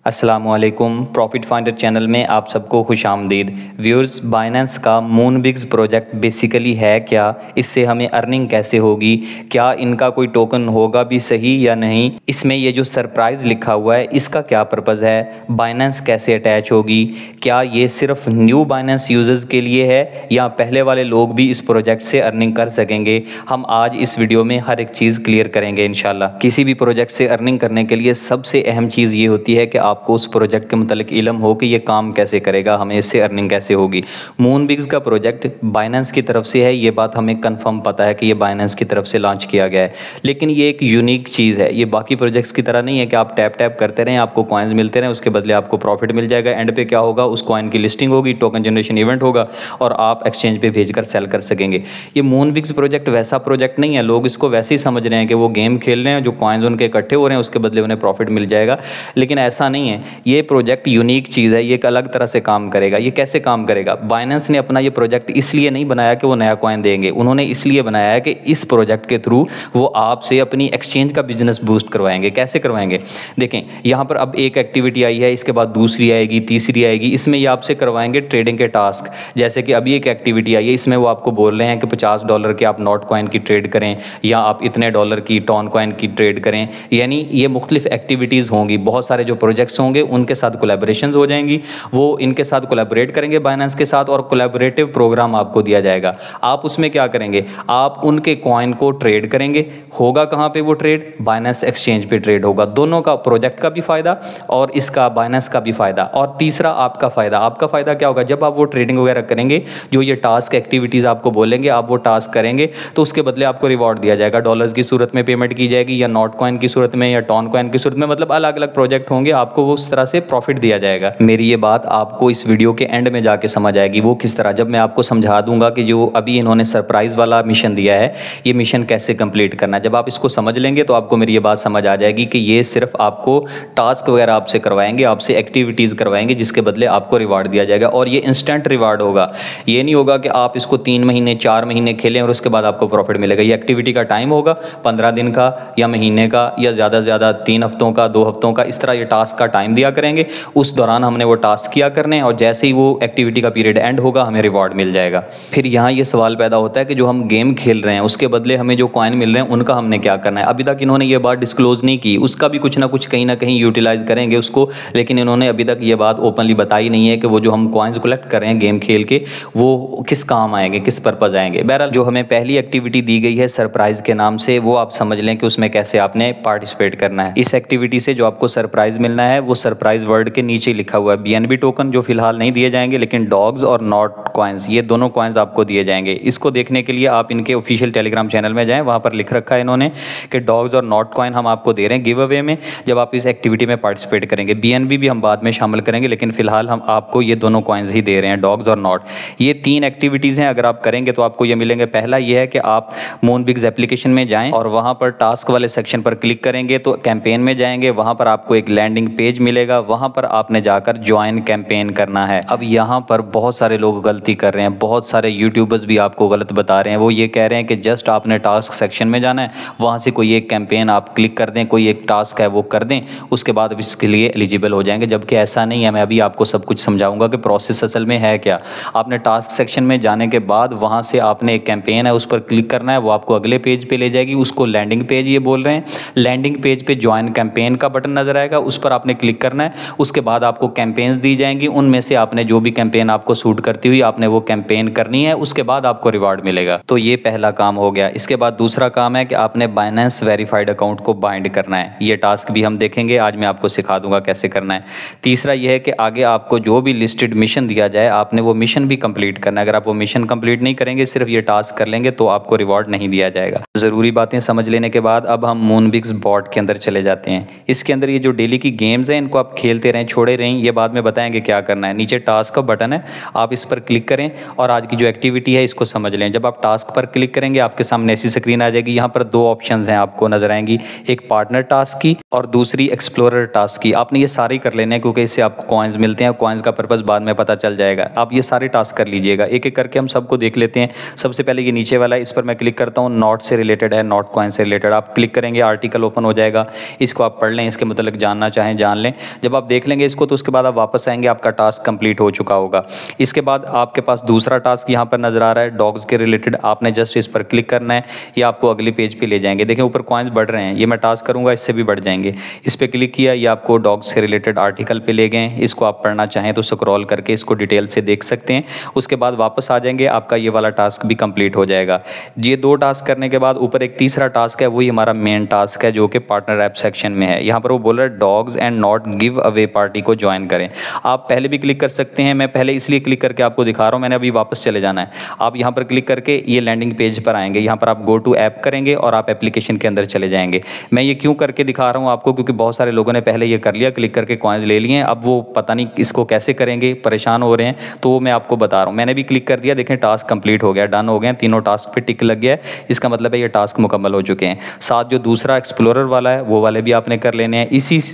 अस्सलामुअलैकुम। Profit finder channel में आप सबको खुश आमदीद। व्यूअर्स, बाइनेंस का मूनबिग्स प्रोजेक्ट बेसिकली है क्या, इससे हमें अर्निंग कैसे होगी, क्या इनका कोई टोकन होगा भी सही या नहीं, इसमें ये जो सरप्राइज़ लिखा हुआ है इसका क्या पर्पज़ है, बाइनेंस कैसे अटैच होगी, क्या ये सिर्फ न्यू बाइनेंस यूज़र्स के लिए है या पहले वाले लोग भी इस प्रोजेक्ट से अर्निंग कर सकेंगे। हम आज इस वीडियो में हर एक चीज़ क्लियर करेंगे इंशाल्लाह। किसी भी प्रोजेक्ट से अर्निंग करने के लिए सबसे अहम चीज़ ये होती है कि आपको उस प्रोजेक्ट के मुतालिक इल्म हो कि ये काम कैसे करेगा, हमें इससे अर्निंग कैसे होगी। मूनबिग्स का प्रोजेक्ट बाइनेंस की तरफ से है, ये बात हमें कंफर्म पता है कि ये बाइनेंस की तरफ से लॉन्च किया गया है, लेकिन ये एक यूनिक चीज़ है। ये बाकी प्रोजेक्ट्स की तरह नहीं है कि आप टैप टैप करते रहें, आपको कॉइन्स मिलते रहें, उसके बदले आपको प्रॉफिट मिल जाएगा। एंड पे क्या होगा, उस कॉइन की लिस्टिंग होगी, टोकन जनरेशन इवेंट होगा और आप एक्सचेंज पे भेजकर सेल कर सकेंगे। ये मूनबिग्स प्रोजेक्ट वैसा प्रोजेक्ट नहीं है। लोग इसको वैसे ही समझ रहे हैं कि वो गेम खेल रहे हैं, जो कॉइन्स उनके इकट्ठे हो रहे हैं उसके बदले उन्हें प्रॉफिट मिल जाएगा, लेकिन ऐसा नहीं है। ये प्रोजेक्ट यूनिक चीज़ है, ये एक अलग तरह से काम करेगा। ये कैसे काम करेगा? बाइनेंस ने अपना ये प्रोजेक्ट इसलिए नहीं बनाया कि वो नया कॉइन देंगे, उन्होंने इसलिए बनाया है कि इस प्रोजेक्ट के थ्रू वो आपसे अपनी एक्सचेंज का बिजनेस बूस्ट करवाएंगे। कैसे करवाएंगे? देखें, यहाँ पर अब एक एक्टिविटी आई है, इसके बाद दूसरी आएगी, तीसरी आएगी। इसमें ये आपसे करवाएंगे ट्रेडिंग के टास्क। जैसे कि अभी एक एक्टिविटी आई है, इसमें वो आपको बोल रहे हैं कि $50 के आप नॉट कॉइन की ट्रेड करें या आप इतने डॉलर की टॉन कॉइन की ट्रेड करें। यानी ये मुख्तलिफ एक्टिविटीज़ होंगी, बहुत सारे जो प्रोजेक्ट्स होंगे उनके साथ कोलैबोरेशंस हो जाएंगी, वो इनके साथ कोलैबोरेट करेंगे बाइनेंस के साथ और कोलैबोरेटिव प्रोग्राम आपको दिया जाएगा। आप उसमें क्या करेंगे, आप उनके कॉइन को ट्रेड करेंगे। होगा कहाँ पे वो ट्रेड? बाइनेंस एक्सचेंज पे ट्रेड होगा। दोनों का, प्रोजेक्ट का भी फ़ायदा और इसका बाइनेंस का भी फ़ायदा। और तीसरा आपका फ़ायदा। आपका फ़ायदा क्या होगा? जब आप वो ट्रेडिंग वगैरह करेंगे, जो ये टास्क एक्टिविटीज़ आपको बोलेंगे, आप वो टास्क करेंगे तो उसके बदले आपको रिवॉर्ड दिया जाएगा। डॉलर्स की सूरत में पेमेंट की जाएगी या नॉट कॉइन की सूरत में या टॉन कॉइन की सूरत में, मतलब अलग अलग प्रोजेक्ट होंगे, आपको वो उस तरह से प्रॉफिट दिया जाएगा। मेरी ये बात आपको इस वीडियो के एंड में जाके समझ आएगी। वो किस तरह? जब मैं आपको समझा दूंगा कि जो अभी इन्होंने सरप्राइज़ वाला मिशन दिया है, ये मिशन कैसे कंप्लीट करना है। जब आप इसको समझ लेंगे तो आपको मेरी ये बात समझ आ जाएगी कि ये सिर्फ आपको टास्क वगैरह आपसे करवाएंगे, आपसे एक्टिविटीज़ करवाएंगे, जिसके बदले आपको रिवार्ड दिया जाएगा और ये इंस्टेंट रिवार्ड होगा। ये नहीं होगा कि आप इसको 3 महीने 4 महीने खेलें और उसके बाद आपको प्रॉफिट मिलेगा। ये एक्टिविटी का टाइम होगा 15 दिन का या महीने का या ज़्यादा से ज़्यादा 3 हफ्तों का, 2 हफ्तों का, इस तरह ये टास्क का टाइम दिया करेंगे। उस दौरान हमने वो टास्क किया करने और जैसे ही वो एक्टिविटी का पीरियड एंड होगा हमें रिवॉर्ड मिल जाएगा। फिर यहाँ ये सवाल पैदा होता है कि जो हम गेम खेल रहे हैं उसके बदले हमें जो कॉइन मिल रहे हैं उनका हमने क्या करना है। अभी तक इन्होंने ये बात डिस्क्लोज नहीं की, उसका भी कुछ ना कुछ कहीं ना कहीं यूटिलाइज करेंगे उसको, लेकिन इन्होंने अभी तक ये बात ओपनली बताई नहीं है कि वो जो हम कॉइन्स कलेक्ट कर रहे हैं गेम खेल के, वो किस काम आएंगे, किस पर्पज़ आएंगे। बहरहाल जो हमें पहली एक्टिविटी दी गई है सरप्राइज़ के नाम से, वो आप समझ लें कि उसमें कैसे आपने पार्टिसिपेट करना है। इस एक्टिविटी से जो आपको सरप्राइज़ मिलना है वो सरप्राइज़ वर्ड के नीचे लिखा हुआ है BNB टोकन, जो फिलहाल नहीं दिए जाएंगे, लेकिन डॉग्स और नॉट कॉइन्स, ये दोनों कॉइन्स आपको दिए जाएंगे। इसको देखने के लिए आप इनके ऑफिशियल टेलीग्राम चैनल में जाएं, वहाँ पर लिख रखा है इन्होंने कि डॉग्स और नॉट कॉइन हम आपको दे रहे हैं गिव अवे में, जब आप इस एक्टिविटी में पार्टिसिपेट करेंगे। BNB भी हम बाद में शामिल करेंगे, लेकिन फिलहाल हम आपको ये दोनों कॉइन्स ही दे रहे हैं, डॉग्स और नॉट। ये 3 एक्टिविटीज़ हैं, अगर आप करेंगे तो आपको ये मिलेंगे। पहला ये है कि आप मूनबिग्स एप्लीकेशन में जाएँ और वहाँ पर टास्क वाले सेक्शन पर क्लिक करेंगे तो कैंपेन में जाएंगे, वहाँ पर आपको एक लैंडिंग पेज मिलेगा, वहाँ पर आपने जाकर ज्वाइन कैंपेन करना है। अब यहाँ पर बहुत सारे लोग गलती कर रहे हैं, बहुत सारे यूट्यूबर्स भी आपको गलत बता रहे हैं। वो ये कह रहे हैं कि जस्ट आपने टास्क सेक्शन में जाना है, वहाँ से कोई एक कैंपेन आप क्लिक कर दें, कोई एक टास्क है वो कर दें, उसके बाद इसके लिए एलिजिबल हो जाएंगे, जबकि ऐसा नहीं है। मैं अभी आपको सब कुछ समझाऊंगा कि प्रोसेस असल में है क्या। आपने टास्क सेक्शन में जाने के बाद वहाँ से आपने एक कैंपेन है उस पर क्लिक करना है, वो आपको अगले पेज पर ले जाएगी, उसको लैंडिंग पेज ये बोल रहे हैं। लैंडिंग पेज पर ज्वाइन कैंपेन का बटन नजर आएगा, उस पर आपने क्लिक करना है। उसके बाद आपको कैंपेन्स दी जाएंगी, उनमें से आपने जो भी कैंपेन आपको सूट करती हुई आपने वो कैंपेन करनी है, उसके बाद आपको रिवार्ड मिलेगा। तो ये पहला काम हो गया। इसके बाद दूसरा काम है कि आपने बाइनेंस वेरीफाइड अकाउंट को बाइंड करना है। ये टास्क भी हम देखेंगे, आज मैं आपको सिखा दूंगा कैसे करना है। तीसरा ये है कि आगे आपको जो भी लिस्टेड मिशन दिया जाए आपने वो मिशन भी कंप्लीट करना है। अगर आप वो मिशन कंप्लीट नहीं करेंगे, सिर्फ ये टास्क कर लेंगे, तो आपको रिवॉर्ड नहीं दिया जाएगा। ज़रूरी बातें समझ लेने के बाद अब हम मूनबिग्स बॉट के अंदर चले जाते हैं। इसके अंदर ये जो डेली की गेम्स हैं इनको आप खेलते रहें, छोड़े रहें, ये बाद में बताएंगे क्या करना है। नीचे टास्क का बटन है, आप इस पर क्लिक करें और आज की जो एक्टिविटी है इसको समझ लें। जब आप टास्क पर क्लिक करेंगे आपके सामने ऐसी स्क्रीन आ जाएगी। यहाँ पर 2 ऑप्शंस हैं आपको नजर आएंगी, एक पार्टनर टास्क की और दूसरी एक्सप्लोरर टास्क की। आपने ये सारे कर लेने हैं क्योंकि इससे आपको कॉइन्स मिलते हैं। कॉइन्स का पर्पस बाद में पता चल जाएगा। आप ये सारे टास्क कर लीजिएगा, एक एक करके हम सबको देख लेते हैं। सबसे पहले ये नीचे वाला है, इस पर मैं क्लिक करता हूँ, नॉट से रिलेटेड है, नॉट कॉइन से रिलेटेड। आप क्लिक करेंगे, आर्टिकल ओपन हो जाएगा, इसको आप पढ़ लें, इसके मतलब जानना चाहें जान जान लें। जब आप देख लेंगे इसको तो उसके बाद आप वापस आएंगे, आपका टास्क कंप्लीट हो चुका होगा। इसके बाद आपके पास दूसरा टास्क यहाँ पर नजर आ रहा है डॉग्स के रिलेटेड, आपने जस्ट इस पर क्लिक करना है, ये आपको अगले पेज पे ले जाएंगे। देखें ऊपर कॉइन्स बढ़ रहे हैं, ये मैं टास्क करूंगा इससे भी बढ़ जाएंगे। इस पर क्लिक किया, ये आपको डॉग्स से रिलेटेड आर्टिकल पे ले गए। इसको आप पढ़ना चाहें तो स्क्रॉल करके इसको डिटेल से देख सकते हैं। उसके बाद वापस आ जाएंगे, आपका ये वाला टास्क भी कंप्लीट हो जाएगा। ये 2 टास्क करने के बाद ऊपर एक तीसरा टास्क है, वही हमारा मेन टास्क है जो कि पार्टनर ऐप सेक्शन में है। यहाँ पर वो बोल रहा है dogs and not give away party को ज्वाइन करें। आप पहले भी क्लिक कर सकते हैं, मैं पहले इसलिए क्लिक करके आपको दिखा रहा हूँ, मैंने अभी वापस चले जाना है। आप यहाँ पर क्लिक करके ये लैंडिंग पेज पर आएंगे, यहाँ पर आप गो टू ऐप करेंगे और आप एप्लीकेशन के अंदर चले जाएंगे। मैं ये क्यों करके दिखा रहा हूँ आपको, क्योंकि बहुत सारे लोगों ने पहले ये कर लिया, क्लिक करके कॉइन्स ले लिए, अब वो पता नहीं इसको कैसे करेंगे, परेशान हो रहे हैं, तो वो मैं आपको बता रहा हूँ। मैंने भी क्लिक कर दिया, देखें टास्क कंप्लीट हो गया, डन हो गया, तीनों टास्क पे टिक लग गया है, इसका मतलब है ये टास्क मुकम्मल हो चुके हैं। साथ जो दूसरा एक्सप्लोरर वाला है वो वाले भी आपने कर लेने हैं।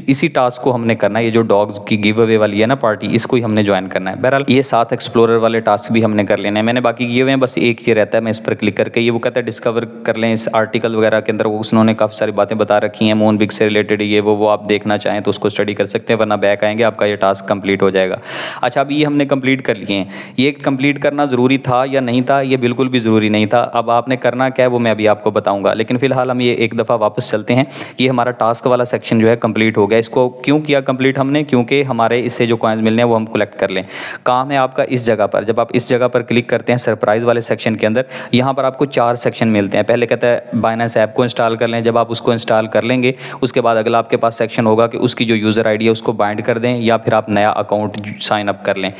इसी टास्क को हमने करना है, ये जो डॉग्स की गिव अवे वाली है ना पार्टी, इसको ही हमने ज्वाइन करना है। बहरहाल ये 7 एक्सप्लोरर वाले टास्क भी हमने कर लेने हैं, मैंने बाकी किए हुए हैं, बस एक ये रहता है, मैं इस पर क्लिक करके ये वो कहता है डिस्कवर कर लें इस आर्टिकल वगैरह के अंदर, उन्होंने काफ़ी सारी बातें बता रखी हैं मून बिग से रिलेटेड, ये वो आप देखना चाहें तो उसको स्टडी कर सकते हैं, वरना बैक आएंगे आपका ये टास्क कंप्लीट हो जाएगा। अच्छा, अभी ये हमने कंप्लीट कर लिए हैं, ये कंप्लीट करना ज़रूरी था या नहीं था, ये बिल्कुल भी ज़रूरी नहीं था। अब आपने करना क्या है वो मैं अभी आपको बताऊंगा, लेकिन फिलहाल हम ये एक दफ़ा वापस चलते हैं। ये हमारा टास्क वाला सेक्शन जो है कंप्लीट हो गया। इसको क्यों किया कंप्लीट हमने, क्योंकि हमारे इससे जो कॉइन्स मिलने हैं वो हम कलेक्ट कर लें। काम है आपका इस जगह पर, जब आप इस जगह पर क्लिक करते हैं सरप्राइज वाले सेक्शन के अंदर, यहाँ पर आपको 4 सेक्शन मिलते हैं। पहले कहता है बाइनेंस ऐप को इंस्टॉल कर लें, जब आप उसको इंस्टॉल कर लेंगे उसके बाद अगला आपके पास सेक्शन होगा कि उसकी जो यूज़र आईडी है उसको बाइंड कर दें या फिर आप नया अकाउंट साइन अप कर लें।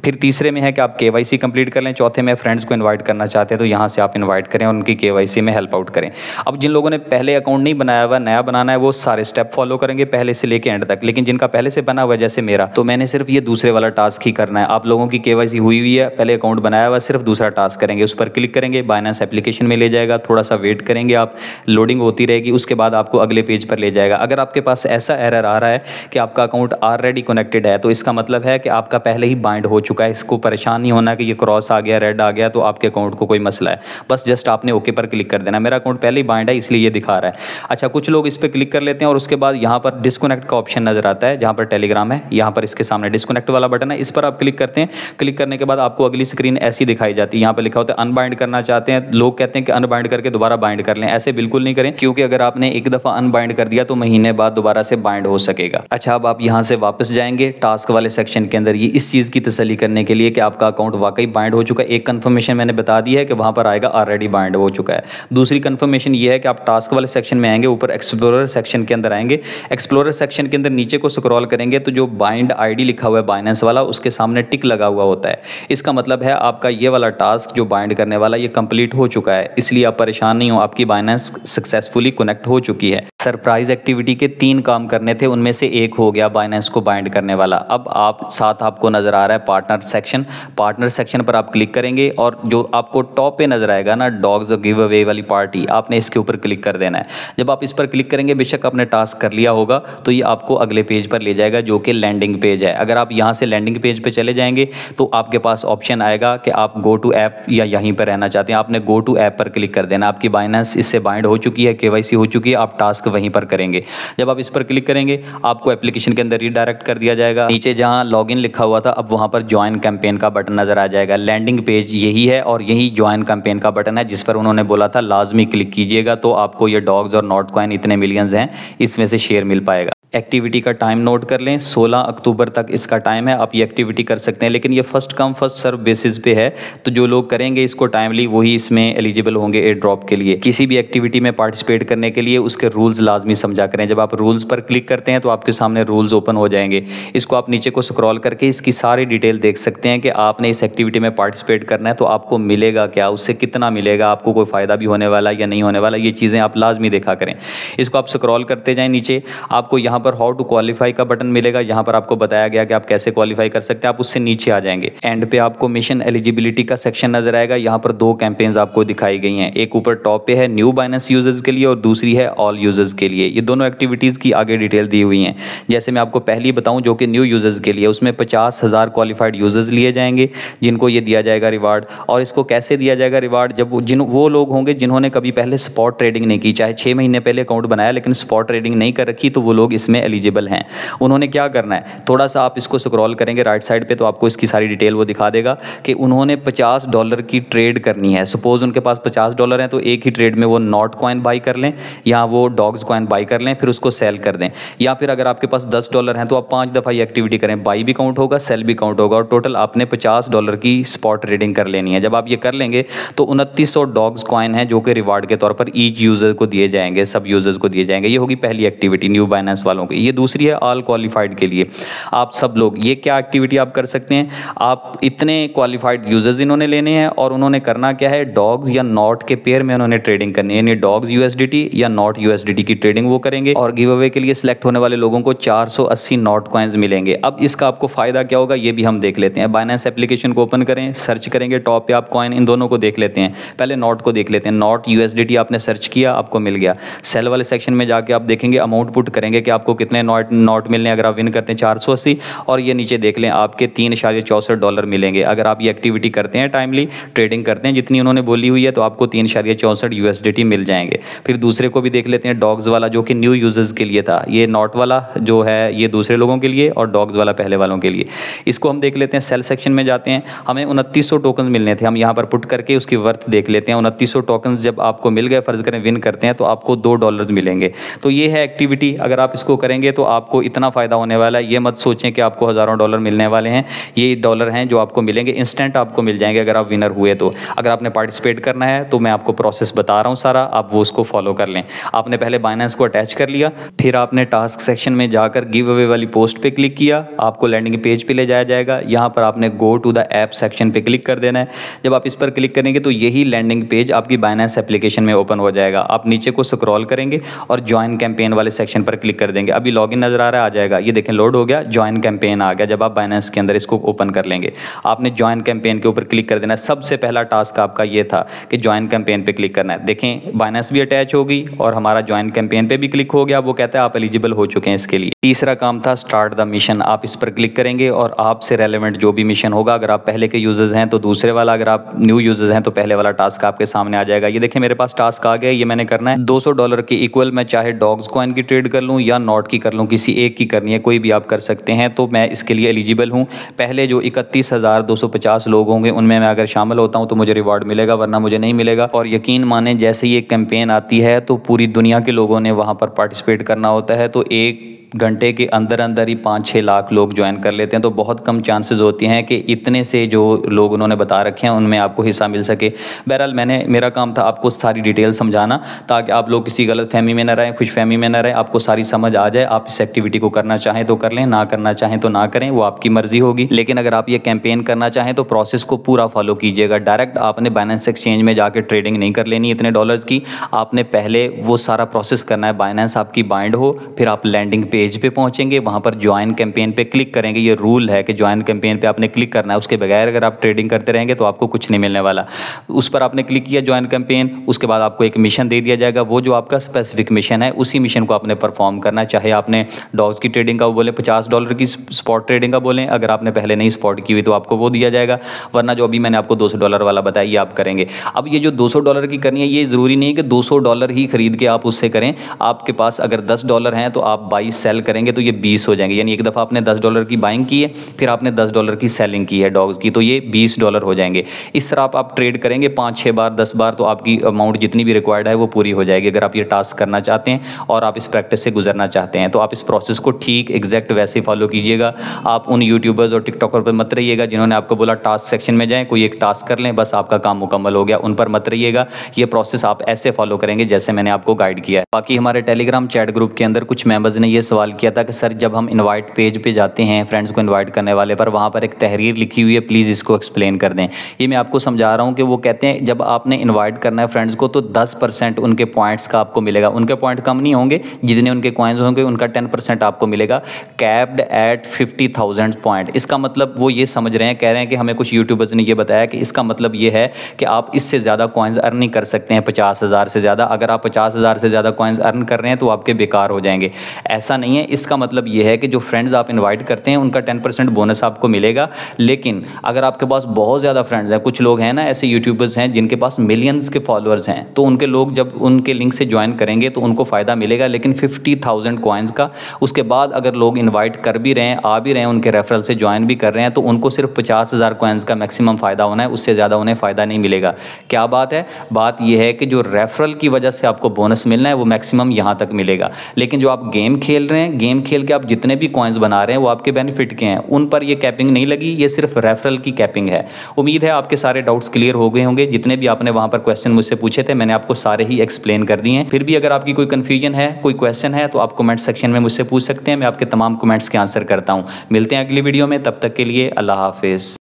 फिर तीसरे में है कि आप केवाईसी कंप्लीट कर लें। चौथे में फ्रेंड्स को इनवाइट करना चाहते हैं तो यहाँ से आप इनवाइट करें और उनकी केवाईसी में हेल्प आउट करें। अब जिन लोगों ने पहले अकाउंट नहीं बनाया हुआ, नया बनाना है, वो सारे स्टेप फॉलो करेंगे पहले से लेके एंड तक, लेकिन जिनका पहले से बना हुआ है जैसे मेरा, तो मैंने सिर्फ ये दूसरे वाला टास्क ही करना है। आप लोगों की केवाईसी हुई है, पहले अकाउंट बनाया हुआ, सिर्फ दूसरा टास्क करेंगे, उस पर क्लिक करेंगे, बाइनेंस एप्लीकेशन में ले जाएगा, थोड़ा सा वेट करेंगे आप, लोडिंग होती रहेगी, उसके बाद आपको अगले पेज पर ले जाएगा। अगर आपके पास ऐसा एरर आ रहा है कि आपका अकाउंट ऑलरेडी कनेक्टेड है तो इसका मतलब है कि आपका पहले ही बाइंड हो चुका है। इसको परेशान नहीं होना कि ये क्रॉस आ गया, रेड आ गया तो आपके अकाउंट को कोई मसला है, बस जस्ट आपने ओके पर क्लिक कर देना। मेरा अकाउंट पहले ही बाइंड है इसलिए ये दिखा रहा है। अच्छा, कुछ लोग इस पर क्लिक कर लेते हैं और उसके बाद यहाँ पर डिस्कनेक्ट का ऑप्शन नजर आता है, जहाँ पर टेलीग्राम है, यहाँ पर इसके सामने डिस्कनेक्ट वाला बटन है, इस पर आप क्लिक करते हैं। क्लिक करने के बाद आपको अगली स्क्रीन ऐसी दिखाई जाती है, यहाँ पर लिखा होता है अनबाइंड करना चाहते हैं। लोग कहते हैं कि अनबाइंड करके दोबारा बाइंड कर लें, ऐसे बिल्कुल नहीं करें, क्योंकि अगर आपने एक दफ़ा अनबाइंड कर दिया तो महीने बाद दोबारा से बाइंड हो सकेगा। अच्छा, अब आप यहाँ से वापस जाएंगे टास्क वाले सेक्शन के अंदर, ये इस चीज़ की तसल्ली करने के लिए कि आपका अकाउंट वाकई बाइंड हो चुका है। एक कंफर्मेशन मैंने बता दी है कि वहाँ पर आएगा ऑलरेडी बाइंड हो चुका है। दूसरी कंफर्मेशन ये है कि आप टास्क वाले सेक्शन में आएंगे, ऊपर एक्सप्लोरर सेक्शन के अंदर आएंगे, एक्सप्लोरर सेक्शन के अंदर नीचे को स्क्रॉल करेंगे तो जो बाइंड आईडी लिखा हुआ है बाइनेंस वाला, उसके सामने टिक लगा हुआ होता है। इसका मतलब है आपका ये वाला टास्क जो बाइंड करने वाला ये कंप्लीट हो चुका है, इसलिए आप परेशान नहीं हो, आपकी बाइनेंस सक्सेसफुली कनेक्ट हो चुकी है। सरप्राइज एक्टिविटी के 3 काम करने थे, उनमें से एक हो गया बाइनेंस को बाइंड करने वाला। अब आप साथ आपको नजर आ रहा है पार्टनर सेक्शन, पार्टनर सेक्शन पर आप क्लिक करेंगे और जो आपको टॉप पे नजर आएगा ना डॉग्स गिव अवे वाली पार्टी, आपने इसके ऊपर क्लिक कर देना है। जब आप इस पर क्लिक करेंगे, बेशक आपने टास्क कर लिया होगा, तो ये आपको अगले पेज पर ले जाएगा जो कि लैंडिंग पेज है। अगर आप यहाँ से लैंडिंग पेज पे चले जाएंगे तो आपके पास ऑप्शन आएगा कि आप गो टू ऐप या यहीं पर रहना चाहते हैं, आपने गो टू ऐप पर क्लिक कर देना। आपकी बाइनेंस इससे बाइंड हो चुकी है, केवाईसी हो चुकी है, आप टास्क वहीं पर करेंगे। जब आप इस पर क्लिक करेंगे आपको एप्लीकेशन के अंदर रीडायरेक्ट कर दिया जाएगा। नीचे जहां लॉगिन लिखा हुआ था अब वहां पर ज्वाइन कैंपेन का बटन नजर आ जाएगा। लैंडिंग पेज यही है और यही ज्वाइन कैंपेन का बटन है जिस पर उन्होंने बोला था लाजमी क्लिक कीजिएगा, तो आपको ये डॉग्स और नॉट कॉइन इतने मिलियंस हैं इसमें से शेयर मिल पाएगा। एक्टिविटी का टाइम नोट कर लें, 16 अक्टूबर तक इसका टाइम है, आप ये एक्टिविटी कर सकते हैं, लेकिन ये first come first serve basis पे है, तो जो लोग करेंगे इसको टाइमली वही इसमें एलिजिबल होंगे एयर ड्रॉप के लिए। किसी भी एक्टिविटी में पार्टिसिपेट करने के लिए उसके रूल्स लाजमी समझा करें। जब आप रूल्स पर क्लिक करते हैं तो आपके सामने रूल्स ओपन हो जाएंगे, इसको आप नीचे को स्क्रॉल करके इसकी सारी डिटेल देख सकते हैं कि आपने इस एक्टिविटी में पार्टिसिपेट करना है तो आपको मिलेगा क्या, उससे कितना मिलेगा, आपको कोई फ़ायदा भी होने वाला या नहीं होने वाला, ये चीज़ें आप लाजमी देखा करें। इसको आप स्क्रॉल करते जाएँ नीचे, आपको यहाँ पर हाउ टू क्वालिफाई का बटन मिलेगा, यहाँ पर आपको बताया गया कि आप कैसे क्वालिफाई कर सकते हैं, आप उससे नीचे आ जाएंगे। एंड पे आपको मिशन एलिजिबिलिटी का सेक्शन नजर आएगा, यहाँ पर 2 कैंपेन्स आपको दिखाई गई हैं, एक ऊपर टॉप पे है न्यू बाइनेंस यूजर्स के लिए और दूसरी है ऑल यूजर्स के लिए। ये दोनों एक्टिविटीज़ की आगे डिटेल दी हुई हैं। जैसे मैं आपको पहली बताऊँ जो कि न्यू यूजर्स के लिए, उसमें 50,000 क्वालिफाइड यूजर्स लिए जाएंगे जिनको ये दिया जाएगा रिवार्ड। और इसको कैसे दिया जाएगा रिवार्ड, जब वो लोग होंगे जिन्होंने कभी पहले स्पॉट ट्रेडिंग नहीं की, चाहे 6 महीने पहले अकाउंट बनाया लेकिन स्पॉट ट्रेडिंग नहीं कर रखी, तो वो लोग इसमें इसमें एलिजिबल हैं। उन्होंने क्या करना है, थोड़ा सा आप इसको स्क्रॉल करेंगे राइट साइड पे तो आपको इसकी सारी डिटेल वो दिखा देगा कि उन्होंने $50 की ट्रेड करनी है। सपोज उनके पास $50 हैं तो एक ही ट्रेड में वो नॉट कॉइन बाई कर लें या वो डॉग्स कॉइन बाई कर लें, फिर उसको सेल कर दें। या फिर अगर आपके पास $10 हैं तो आप 5 दफ़ा ये एक्टिविटी करें, बाई भी काउंट होगा, सेल भी काउंट होगा, और टोटल आपने $50 की स्पॉट ट्रेडिंग कर लेनी है। जब आप ये कर लेंगे तो 2900 डॉग्स कॉइन है जो कि रिवार्ड के तौर पर ईच यूज़र को दिए जाएंगे, सब यूज़र्स को दिए जाएंगे। ये होगी पहली एक्टिविटी न्यू बाइनेंस वालों की। ये दूसरी है ऑल क्वालिफाइड के लिए। आप सब लोग ये क्या एक्टिविटी आप कर सकते हैं, आप इतने क्वालिफाइड यूज़र्स इन्होंने लेने हैं और उन्होंने करना क्या है, डॉग्स या नॉट के पेयर में उन्होंने ट्रेडिंग करनी है, यानी डॉग्स USDT या नॉट USDT की ट्रेडिंग वो करेंगे और गिव अवे के लिए सिलेक्ट होने वाले लोगों को 480 नॉट कॉइन्स मिलेंगे। अब इसका आपको फायदा क्या होगा ये भी हम देख लेते हैं। बाइनेंस एप्लीकेशन को ओपन करें, सर्च करेंगे टॉप पे आप कॉइन, इन दोनों को देख लेते हैं। पहले नॉट को देख लेते हैं। नॉट USDT आपने सर्च किया, आपको मिल गया। सेल वाले सेक्शन में जाके आप देखेंगे, अमाउंट पुट करेंगे कि आपको कितने नॉट मिलने, अगर आप विन करते हैं 480, और ये नीचे देख लें आपके $3.64 मिलेंगे। अगर आप ये एक्टिविटी करते हैं, टाइमली ट्रेडिंग करते हैं जितनी उन्होंने बोली हुई है, तो आपको 3.64 USDT मिल जाएंगे। फिर दूसरे को भी देख लेते हैं, डॉग्स वाला जो कि न्यू यूजर्स के लिए था। ये नॉट वाला जो है ये दूसरे लोगों के लिए और डॉग्स वाला पहले वालों के लिए। इसको हम देख लेते हैं। सेल सेक्शन में जाते हैं, हमें 2900 टोकन मिलने थे, हम यहाँ पर पुट करके उसकी वर्थ देख लेते हैं। 2900 टोकन जब आपको मिल गए, फर्ज करें विन करते हैं, तो आपको $2 मिलेंगे। तो ये है एक्टिविटी। अगर आप इसको करेंगे तो आपको इतना फ़ायदा होने वाला है, ये मत सोचें कि आपको हज़ारों डॉलर मिलने वाले हैं। ये डॉलर हैं जो आपको मिलेंगे, इंस्टेंट आपको मिल जाएंगे अगर आप विनर हुए तो। अगर आपने पार्टिसिपेट करना है तो मैं आपको प्रोसेस बता रहा हूँ सारा, आप वो उसको फॉलो कर लें। आपने पहले बाइनेंस को अटैच कर लिया, फिर आपने टास्क सेक्शन में जाकर गिव अवे वाली पोस्ट पे क्लिक किया, आपको लैंडिंग पेज पे ले जाया जाएगा। यहाँ पर आपने go to the app section पे क्लिक कर देना है। जब आप इस पर क्लिक करेंगे तो यही लैंडिंग पेज आपकी बाइनेंस एप्लीकेशन में ओपन हो जाएगा। आप नीचे को स्क्रॉल करेंगे और ज्वाइन कैंपेन वाले सेक्शन पर क्लिक कर देंगे। अभी लॉगिन नजर आ रहा है, आ जाएगा, ये देखें लोड हो गया, ज्वाइन कैंपेन आ गया। जब आप बाइनेंस के अंदर इसको ओपन कर लेंगे, आपने ज्वाइन कैंपेन के ऊपर क्लिक कर देना है। सबसे पहला टास्क आपका ये था कि ज्वाइन कैंपेन पे क्लिक करना है। देखें बाइनेंस भी अटैच होगी और हमारा ज्वाइन कैंपेन पे भी क्लिक हो गया। वो कहता है आप एलिजिबल हो चुके हैं इसके लिए। तीसरा काम था स्टार्ट द मिशन। आप इस पर क्लिक करेंगे और आपसे रेलेवेंट जो भी मिशन होगा, अगर आप पहले के यूजर्स हैं तो दूसरे वाला, अगर आप न्यू यूजर्स हैं तो पहले वाला टास्क आपके सामने आ जाएगा। ये देखें मेरे पास टास्क आ गया, ये मैंने करना है $200 के इक्वल। मैं चाहे डॉग्स कॉइन की ट्रेड कर लूँ या नॉट की कर लूँ, किसी एक की करनी है, कोई भी आप कर सकते हैं। तो मैं इसके लिए एलिजिबल हूँ। पहले जो 31,250 लोग होंगे उनमें मैं अगर शामिल होता हूँ तो मुझे रिवॉर्ड मिलेगा, वरना मुझे नहीं मिलेगा। और यकीन माने जैसे ये कैंपेन आती है तो पूरी दुनिया के लोगों ने वहाँ पर पार्टिसिपेट करना होता है। तो एक घंटे के अंदर अंदर ही 5-6 लाख लोग ज्वाइन कर लेते हैं। तो बहुत कम चांसेस होती हैं कि इतने से जो लोग उन्होंने बता रखे हैं उनमें आपको हिस्सा मिल सके। बहरहाल मेरा काम था आपको सारी डिटेल समझाना, ताकि आप लोग किसी गलत फहमी में न रहें, खुश फहमी में न रहें, आपको सारी समझ आ जाए। आप इस एक्टिविटी को करना चाहें तो कर लें, ना करना चाहें तो ना करें, वो आपकी मर्जी होगी। लेकिन अगर आप ये कैंपेन करना चाहें तो प्रोसेस को पूरा फॉलो कीजिएगा। डायरेक्ट आपने बाइनेंस एक्सचेंज में जाकर ट्रेडिंग नहीं कर लेनी इतने डॉलर्स की। आपने पहले वो सारा प्रोसेस करना है, बाइनेंस आपकी बाइंड हो, फिर आप लैंडिंग पेज पे पहुंचेंगे, वहां पर ज्वाइन कैंपेन पे क्लिक करेंगे। ये रूल है कि ज्वाइन कैंपेन पे आपने क्लिक करना है, उसके बगैर अगर आप ट्रेडिंग करते रहेंगे तो आपको कुछ नहीं मिलने वाला। उस पर आपने क्लिक किया ज्वाइन कैंपेन, उसके बाद आपको एक मिशन दे दिया जाएगा। वो जो आपका स्पेसिफिक मिशन है उसी मिशन को आपने परफॉर्म करना है। चाहे आपने डॉग्स की ट्रेडिंग का वो बोले, $50 की स्पॉट ट्रेडिंग का बोलें, अगर आपने पहले नहीं स्पॉट की हुई तो आपको वो दिया जाएगा, वरना जो अभी मैंने आपको $200 वाला बताया ये आप करेंगे। अब ये जो $200 की करनी है, ये ज़रूरी नहीं कि $200 ही खरीद के आप उससे करें। आपके पास अगर $10 हैं तो आप बाई सेल करेंगे तो ये 20 हो जाएंगे। यानी एक दफ़ा आपने $10 की बाइंग की है, फिर आपने $10 की सेलिंग की है डॉग्स की, तो ये $20 हो जाएंगे। इस तरह आप ट्रेड करेंगे 5-6 बार 10 बार, तो आपकी अमाउंट जितनी भी रिक्वायर्ड है वो पूरी हो जाएगी। अगर आप ये टास्क करना चाहते हैं और आप इस प्रैक्टिस से गुजरना चाहते हैं तो आप इस प्रोसेस को ठीक एग्जैक्ट वैसे फॉलो कीजिएगा। आप उन यूट्यूबर्स और टिकटॉकर पर मत रहिएगा जिन्होंने आपको बोला टास्क सेक्शन में जाएँ, कोई एक टास्क कर लें, बस आपका काम मुकम्मल हो गया, उन पर मत रहिएगा। ये प्रोसेस आप ऐसे फॉलो करेंगे जैसे मैंने आपको गाइड किया है। बाकी हमारे टेलीग्राम चैट ग्रुप के अंदर कुछ मेंबर्स ने ये सवाल किया था कि सर जब हम इनवाइट पेज पे जाते हैं फ्रेंड्स को इनवाइट करने वाले पर, वहाँ पर एक तहरीर लिखी हुई है, प्लीज़ इसको एक्सप्लेन कर दें। ये मैं आपको समझा रहा हूँ कि वो कहते हैं जब आपने इनवाइट करना है फ्रेंड्स को तो 10% उनके पॉइंट्स का आपको मिलेगा। उनके पॉइंट कम नहीं होंगे, जितने उनके कॉइन्स होंगे उनका 10% आपको मिलेगा, कैप्ड एट 50,000 पॉइंट। इसका मतलब वो ये समझ रहे हैं, कह रहे हैं कि हमें कुछ यूट्यूबर्स ने ये बताया कि इसका मतलब ये है कि आप इससे ज़्यादा कॉइन्स अर्न नहीं कर सकते हैं 50,000 से ज़्यादा। अगर आप 50,000 से ज़्यादा कॉइन्स अर्न कर रहे हैं तो आपके बेकार हो जाएंगे। ऐसा नहीं नहीं है। इसका मतलब ये है कि जो फ्रेंड्स आप इनवाइट करते हैं उनका 10% बोनस आपको मिलेगा। लेकिन अगर आपके पास बहुत ज़्यादा फ्रेंड्स हैं, कुछ लोग हैं ना ऐसे यूट्यूबर्स हैं जिनके पास मिलियंस के फॉलोअर्स हैं, तो उनके लोग जब उनके लिंक से ज्वाइन करेंगे तो उनको फ़ायदा मिलेगा, लेकिन 50,000 कॉइन्स का। उसके बाद अगर लोग इन्वाइट कर भी रहे हैं, आ भी रहे हैं, उनके रेफरल से ज्वाइन भी कर रहे हैं, तो उनको सिर्फ 50,000 कॉइन्स का मैक्सिमम फ़ायदा होना है, उससे ज़्यादा उन्हें फ़ायदा नहीं मिलेगा। क्या बात है? बात यह है कि जो रेफरल की वजह से आपको बोनस मिलना है वो मैक्सिमम यहाँ तक मिलेगा। लेकिन जो आप गेम खेल रहे हैं, गेम खेल के आप जितने भी कॉइन्स बना रहे हैं वो आपके बेनिफिट के हैं, उन पर ये कैपिंग नहीं लगी, ये सिर्फ रेफरल की कैपिंग है। उम्मीद है आपके सारे डाउट्स क्लियर हो गए होंगे। जितने भी आपने वहाँ पर क्वेश्चन मुझसे पूछे थे मैंने आपको सारे ही एक्सप्लेन कर दिए हैं। फिर भी अगर आपकी कोई कन्फ्यूजन है, कोई क्वेश्चन है, तो आप कमेंट सेक्शन में मुझसे पूछ सकते हैं। मैं आपके तमाम कमेंट्स के आंसर करता हूँ। मिलते हैं अगली वीडियो में, तब तक के लिए अल्लाह हाफिज़।